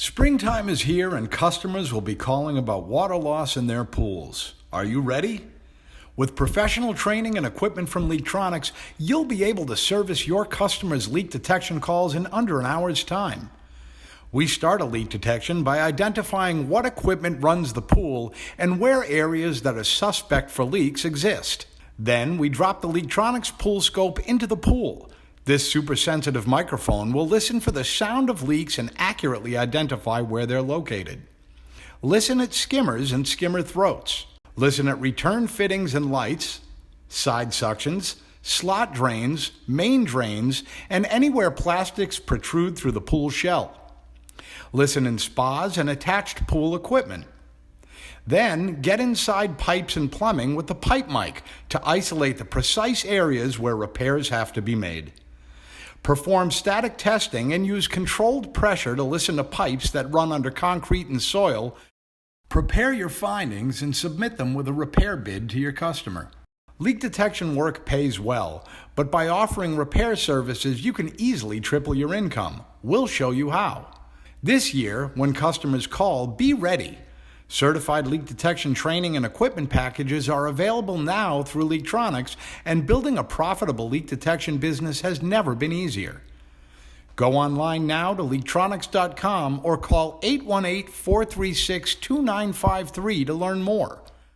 Springtime is here and customers will be calling about water loss in their pools. Are you ready? With professional training and equipment from LeakTronics, you'll be able to service your customers' leak detection calls in under an hour's time. We start a leak detection by identifying what equipment runs the pool and where areas that are suspect for leaks exist. Then we drop the LeakTronics pool scope into the pool. This super-sensitive microphone will listen for the sound of leaks and accurately identify where they're located. Listen at skimmers and skimmer throats. Listen at return fittings and lights, side suctions, slot drains, main drains, and anywhere plastics protrude through the pool shell. Listen in spas and attached pool equipment. Then get inside pipes and plumbing with the PIPEMIC to isolate the precise areas where repairs have to be made. Perform static testing and use controlled pressure to listen to pipes that run under concrete and soil. Prepare your findings and submit them with a repair bid to your customer. Leak detection work pays well, but by offering repair services, you can easily triple your income. We'll show you how. This year, when customers call, be ready. Certified leak detection training and equipment packages are available now through LeakTronics, and building a profitable leak detection business has never been easier. Go online now to LeakTronics.com or call 818-436-2953 to learn more.